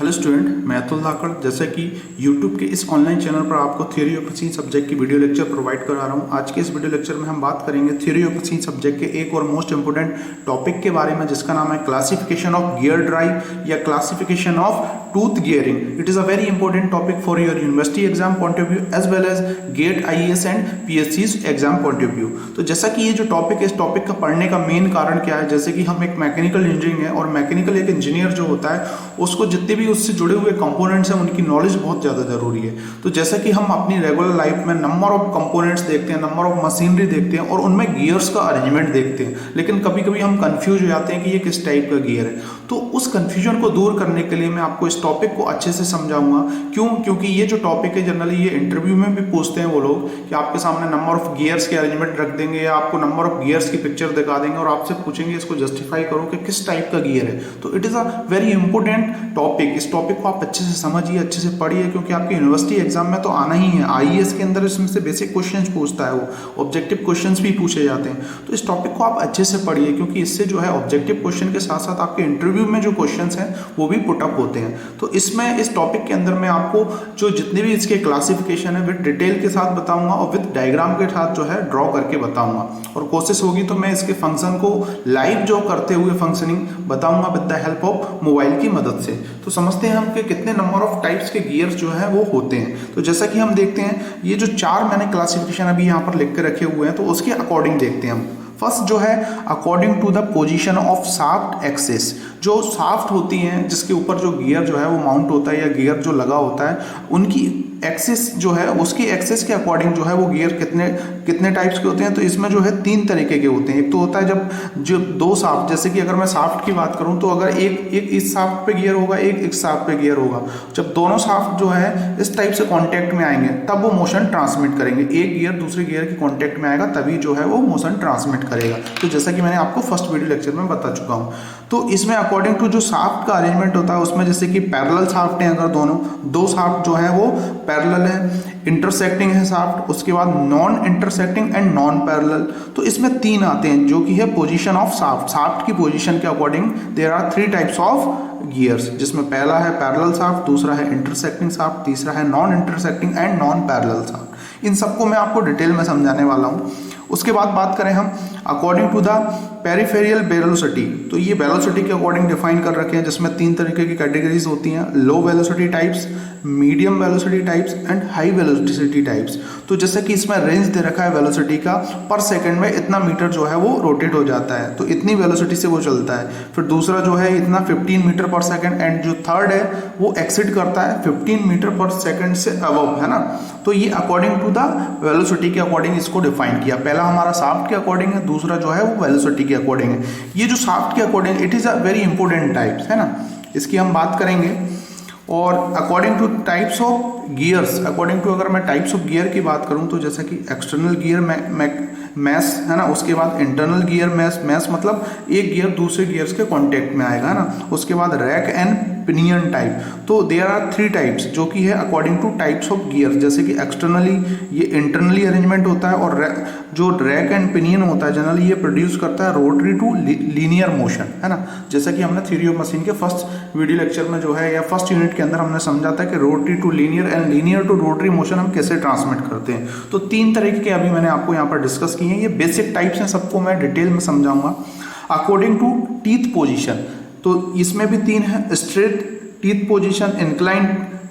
Hello student, मैं अतुल धाकड़। जैसा कि यूट्यूब के इस ऑनलाइन चैनल पर आपको थ्योरी ऑफ मशीन सब्जेक्ट की वीडियो लेक्चर प्रोवाइड करा रहा हूं। आज के इस वीडियो लेक्चर में हम बात करेंगे थ्योरी ऑफ मशीन सब्जेक्ट के एक और मोस्ट इंपोर्टेंट टॉपिक के बारे में, जिसका नाम है क्लासिफिकेशन ऑफ गियर ड्राइव या classification of tooth gearing. It is a very important topic for your university exam point of view as well as GATE IAS and PSC exam point of view. तो जैसा कि ये जो topic है, इस topic का पढ़ने का मेन कारण क्या है, जैसे कि हम एक मैकेनिकल इंजीनियरिंग है और मैकेनिकल एक इंजीनियर जो होता है उसको जितने भी उससे जुड़े हुए कंपोनेंट्स हैं उनकी नॉलेज बहुत ज़्यादा जरूरी है। तो जैसा कि हम अपनी रेगुलर लाइफ में नंबर ऑफ कंपोनेंट्स देखते हैं, नंबर ऑफ मशीनरी देखते हैं और उनमें गियर्स का अरेंजमेंट देखते हैं, लेकिन कभी कभी हम कंफ्यूज हो जाते हैं कि ये किस टाइप का गियर है। तो उस कंफ्यूजन को दूर करने के लिए मैं आपको इस टॉपिक को अच्छे से समझाऊंगा। क्योंकि ये जो टॉपिक है जनरली ये इंटरव्यू में भी पूछते हैं वो लोग कि आपके सामने नंबर ऑफ गियर्स के अरेंजमेंट रख देंगे या आपको नंबर ऑफ गियर्स की पिक्चर दिखा देंगे और आपसे पूछेंगे इसको जस्टिफाई करो कि किस टाइप का गियर है। तो it is a very important topic. इस टॉपिक को आप अच्छे से समझिए, अच्छे से पढ़िए, क्योंकि आपके यूनिवर्सिटी एग्जाम में तो आना ही है। आईएएस के अंदर इसमें से बेसिक क्वेश्चंस पूछता है, वो ऑब्जेक्टिव क्वेश्चंस भी पूछे जाते हैं। तो इस टॉपिक को आप अच्छे से पढ़िए, क्योंकि इससे जो है ऑब्जेक्टिव क्वेश्चन के साथ साथ आपके इंटरव्यू में जो क्वेश्चंस हैं वो भी पुट अप होते हैं। तो इसमें इस टॉपिक के अंदर मैं आपको जो जितने भी इसके क्लासिफिकेशन है विद डिटेल के साथ बताऊंगा और विद डायग्राम के साथ जो है ड्रॉ करके बताऊंगा, और कोशिश होगी तो मैं इसके फंक्शन को लाइव जो करते हुए फंक्शनिंग बताऊंगा with the help of mobile की मदद से। तो समझते हैं हम कि कितने नंबर ऑफ टाइप्स के गियर्स जो है वो होते हैं। तो जैसा कि हम देखते हैं, ये जो चार मैंने क्लासिफिकेशन अभी यहाँ पर लिख के रखे हुए हैं, तो उसके अकॉर्डिंग देखते हैं हम। फर्स्ट जो है according to the position of shaft axis. जो शाफ्ट होती हैं जिसके ऊपर जो गियर जो है वो माउंट होता है या गियर जो लगा होता है, उनकी एक्सिस जो है उसकी एक्सिस के अकॉर्डिंग जो है वो गियर कितने टाइप्स के होते हैं। तो इसमें जो है तीन तरीके के होते हैं। एक तो होता है जो दो शाफ्ट, जैसे कि अगर मैं शाफ्ट की बात करूं तो अगर एक इस शाफ्ट पे गियर होगा, एक इस शाफ्ट पे गियर होगा। जब दोनों शाफ्ट जो है इस टाइप से कांटेक्ट में आएंगे तब वो मोशन ट्रांसमिट करेंगे। एक गियर दूसरे गियर के कांटेक्ट में आएगा तभी जो है वो मोशन ट्रांसमिट करेगा। तो जैसा कि मैंने आपको फर्स्ट वीडियो लेक्चर में बता चुका हूँ। तो इसमें अकॉर्डिंग टू जो शाफ्ट का अरेंजमेंट होता है उसमें जैसे कि पैरेलल शाफ्ट हैं, अगर दो शाफ्ट जो है वो पैरेलल है, इंटरसेक्टिंग है शाफ्ट, उसके बाद non intersecting and non parallel. तो इसमें तीन आते हैं जो कि है पोजीशन ऑफ शाफ्ट। शाफ्ट की पोजीशन के according there are three types of gears, जिसमें पहला है पैरेलल शाफ्ट, दूसरा है इंटरसेक्टिंग शाफ्ट, तीसरा है non intersecting and non parallel shaft. इन सबको मैं आपको डिटेल में समझाने वाला हूँ। उसके बाद बात करें हम according to the peripheral velocity. तो ये वेलोसिटी के अकॉर्डिंग डिफाइन कर रखे हैं, जिसमें तीन तरीके की कैटेगरीज होती हैं: low velocity types, medium velocity types and high velocity types. तो जैसे कि इसमें रेंज दे रखा है वेलोसिटी का, पर सेकंड में इतना मीटर जो है वो रोटेट हो जाता है, तो इतनी वेलोसिटी से वो चलता है। फिर दूसरा जो है इतना 15 मीटर पर सेकंड, एंड जो थर्ड है वो एक्सीड करता है 15 मीटर पर सेकंड से अबव, है ना। तो ये अकॉर्डिंग टू द वेलोसिटी के अकॉर्डिंग इसको डिफाइन किया। पहला हमारा शाफ्ट के अकॉर्डिंग है, दूसरा जो है वो वेलोसिटी के अकॉर्डिंग है। ये जो शाफ्ट के according it is a very important types, है ना, इसकी हम बात करेंगे। और according to types of gears, according to अगर मैं टाइप्स ऑफ गियर की बात करूं तो जैसे कि एक्सटर्नल गियर मैस, है ना, उसके बाद इंटरनल गियर मैस मतलब एक गियर दूसरे गियर्स के कांटेक्ट में आएगा, है ना। उसके बाद रैक एंड पिनियन टाइप। तो देयर आर थ्री टाइप्स जो कि है according to types of gear. जैसे कि एक्सटर्नली ये इंटरनली अरेंजमेंट होता है, और जो रैक एंड पिनियन होता है जनरली ये प्रोड्यूस करता है रोटरी टू लीनियर मोशन, है ना। जैसा कि हमने थ्योरी ऑफ मशीन के फर्स्ट वीडियो लेक्चर में जो है या फर्स्ट यूनिट के अंदर हमने समझा था कि rotary to linear and linear to rotary motion हम कैसे ट्रांसमिट करते हैं। तो तीन तरीके के अभी मैंने आपको यहाँ पर डिस्कस किए हैं। ये बेसिक टाइप्स हैं, सबको मैं डिटेल में समझाऊंगा। अकॉर्डिंग टू टीथ पोजिशन, तो इसमें भी तीन है: straight teeth position, inclined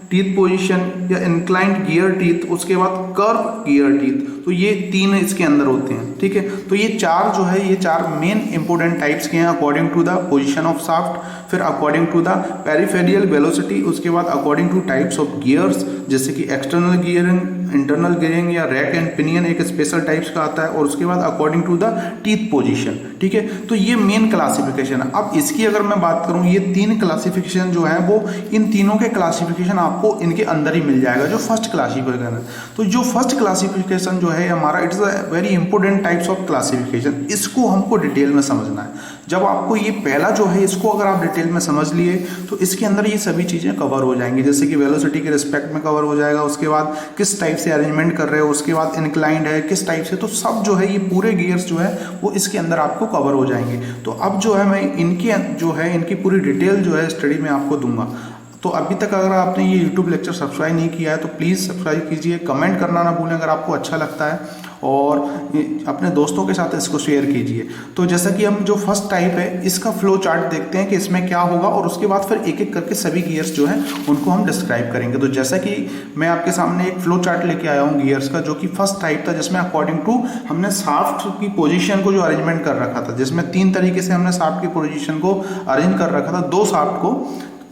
teeth position या इंक्लाइंड गियर टीथ, उसके बाद कर्व गियर टीथ। तो ये तीन इसके अंदर होते हैं, ठीक है। तो ये चार जो है ये चार मेन इंपोर्टेंट टाइप्स के हैं according to the position of shaft, फिर according to the peripheral velocity, उसके बाद according to types of gears जैसे कि एक्सटर्नल गियरिंग, इंटरनल गियरिंग या रैक एंड पिनियन एक स्पेशल टाइप्स का आता है, और उसके बाद according to the teeth position, ठीक है। तो ये मेन क्लासिफिकेशन है। अब इसकी अगर मैं बात करूं, ये तीन क्लासिफिकेशन जो है वो इन तीनों के क्लासिफिकेशन आपको इनके अंदर ही मिल जाएगा, जो फर्स्ट क्लासिफिकेशन है। तो जो फर्स्ट क्लासिफिकेशन जो है हमारा, it is a very important types of classification. इसको हमको डिटेल में समझना है। जब आपको ये पहला जो है इसको अगर आप डिटेल में समझ लिए तो इसके अंदर ये सभी चीज़ें कवर हो जाएंगी, जैसे कि वेलोसिटी के रिस्पेक्ट में कवर हो जाएगा, उसके बाद किस टाइप से अरेंजमेंट कर रहे हो, उसके बाद इंक्लाइंड है किस टाइप से, तो सब जो है ये पूरे गियर्स जो है वो इसके अंदर आपको कवर हो जाएंगे। तो अब जो है मैं इनकी जो है इनकी पूरी डिटेल जो है स्टडी में आपको दूंगा। तो अभी तक अगर आपने ये यूट्यूब लेक्चर सब्सक्राइब नहीं किया है तो प्लीज़ सब्सक्राइब कीजिए, कमेंट करना ना भूलें अगर आपको अच्छा लगता है, और अपने दोस्तों के साथ इसको शेयर कीजिए। तो जैसा कि हम जो फर्स्ट टाइप है इसका फ्लो चार्ट देखते हैं कि इसमें क्या होगा, और उसके बाद फिर एक एक करके सभी गियर्स जो है उनको हम डिस्क्राइब करेंगे। तो जैसा कि मैं आपके सामने एक फ्लो चार्ट लेके आया हूँ गियर्स का, जो कि फर्स्ट टाइप था, जिसमें अकॉर्डिंग टू हमने शाफ्ट की पोजीशन को जो अरेंजमेंट कर रखा था, जिसमें 3 तरीके से हमने शाफ्ट की पोजीशन को अरेंज कर रखा था। 2 शाफ्ट को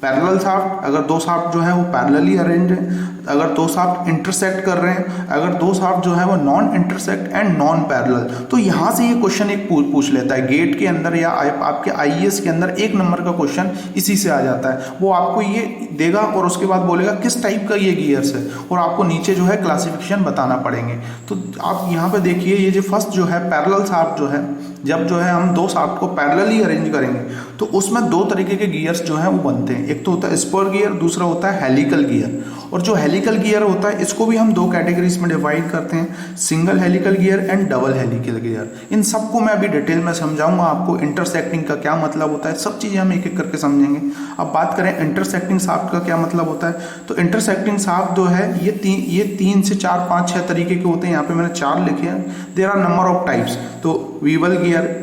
पैरेलल शाफ्ट, अगर 2 शाफ्ट जो है वो पैरेलली अरेंज है, अगर 2 शाफ्ट इंटरसेक्ट कर रहे हैं, अगर 2 शाफ्ट जो है वो non intersect and non parallel. तो यहाँ से ये क्वेश्चन एक पूछ लेता है गेट के अंदर या आपके आईएएस के अंदर 1 नंबर का क्वेश्चन इसी से आ जाता है। वो आपको ये देगा और उसके बाद बोलेगा किस टाइप का ये गियर्स है, और आपको नीचे जो है क्लासिफिकेशन बताना पड़ेंगे। तो आप यहाँ पे देखिए, ये जो फर्स्ट जो है पैरेलल शाफ्ट जो है, जब जो है हम 2 शाफ्ट को पैरेलली अरेंज करेंगे तो उसमें 2 तरीके के गियर्स जो है वो बनते हैं। एक तो होता है स्पर गियर, दूसरा होता है हेलिकल गियर। और जो हेलिकल गियर होता है इसको भी हम 2 कैटेगरीज में डिवाइड करते हैं, single helical gear and double helical gear. इन सबको मैं अभी डिटेल में समझाऊंगा आपको, इंटरसेक्टिंग का क्या मतलब होता है, सब चीज़ें हम एक एक करके समझेंगे। अब बात करें इंटरसेक्टिंग शाफ्ट का क्या मतलब होता है, तो इंटरसेक्टिंग शाफ्ट जो है ये 3 से 4 5 6 तरीके के होते हैं। यहाँ पे मैंने 4 लिखे हैं। There are number of types. तो bevel gear,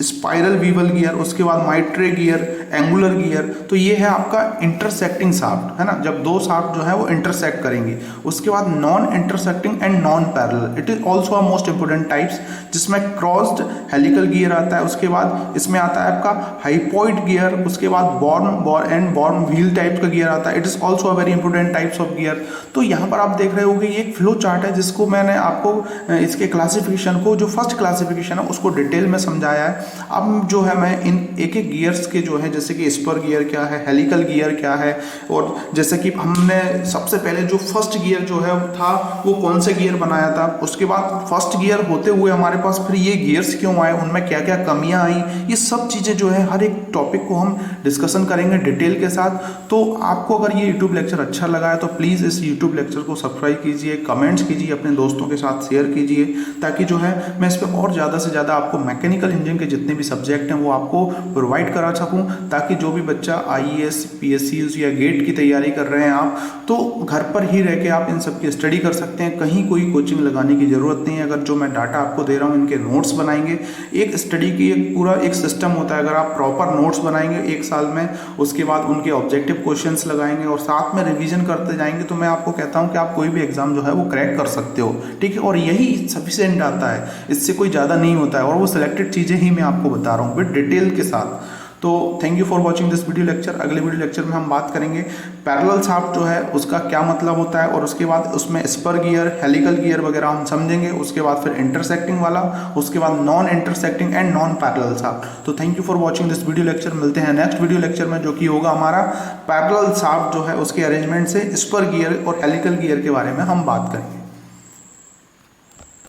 spiral bevel gear, उसके बाद माइट्रे गियर, एंगुलर गियर। तो ये है आपका इंटरसेक्टिंग शाफ्ट, है ना, जब 2 शाफ्ट जो है वो इंटरसेक्ट करेंगे। उसके बाद non intersecting and non parallel, it is also a most important types, जिसमें क्रॉस्ड हेलिकल गियर आता है। उसके बाद इसमें आता है आपका हाइपोइड गियर, उसके बाद बॉर्न व्हील टाइप का गियर आता है। It is also a very important types of gear. तो यहाँ पर आप देख रहे होंगे ये एक फ्लो चार्ट है, जिसको मैंने आपको इसके क्लासिफिकेशन को, जो फर्स्ट क्लासिफिकेशन है उसको डिटेल में समझाया है। अब जो है मैं इन एक एक गियर्स के जो है, जैसे कि स्पर गियर क्या है, हेलिकल गियर क्या है, और जैसे कि हमने सबसे पहले जो फर्स्ट गियर जो है था वो कौन से गियर बनाया था, उसके बाद फर्स्ट गियर होते हुए हमारे पास फिर ये गियर्स क्यों आए, उनमें क्या क्या कमियां आई, ये सब चीज़ें जो है हर एक टॉपिक को हम डिस्कशन करेंगे डिटेल के साथ। तो आपको अगर ये यूट्यूब लेक्चर अच्छा लगा है तो प्लीज़ इस यूट्यूब लेक्चर को सब्सक्राइब कीजिए, कमेंट्स कीजिए, अपने दोस्तों के साथ शेयर कीजिए, ताकि जो है मैं इस पर और ज़्यादा से ज़्यादा आपको मैकेनिकल इंजीनियरिंग के जितने भी सब्जेक्ट हैं वो आपको प्रोवाइड करा सकूं, ताकि जो भी बच्चा आईएएस, पीएससी या गेट की तैयारी कर रहे हैं आप, तो घर पर ही रह के आप इन सब की स्टडी कर सकते हैं। कहीं कोई कोचिंग लगाने की ज़रूरत नहीं है। अगर जो मैं डाटा आपको दे रहा हूँ इनके नोट्स बनाएंगे, एक स्टडी की एक पूरा एक सिस्टम होता है। अगर आप प्रॉपर नोट्स बनाएंगे 1 साल में, उसके बाद उनके ऑब्जेक्टिव क्वेश्चंस लगाएंगे और साथ में रिवीजन करते जाएंगे, तो मैं आपको कहता हूँ कि आप कोई भी एग्जाम जो है वो क्रैक कर सकते हो, ठीक है। और यही सफिशिएंट आता है, इससे कोई ज़्यादा नहीं होता है, और वो सिलेक्टेड चीज़ें ही मैं आपको बता रहा हूँ विद डिटेल के साथ। तो thank you for watching this video lecture. अगले वीडियो लेक्चर में हम बात करेंगे पैरेलल शाफ्ट जो है उसका क्या मतलब होता है, और उसके बाद उसमें स्पर गियर, हेलिकल गियर वगैरह हम समझेंगे। उसके बाद फिर इंटरसेक्टिंग वाला, उसके बाद non intersecting and non parallel shaft. तो thank you for watching this video lecture. मिलते हैं नेक्स्ट वीडियो लेक्चर में, जो कि होगा हमारा पैरेलल शाफ्ट जो है उसके अरेंजमेंट से स्पर गियर और हेलिकल गियर के बारे में हम बात करेंगे।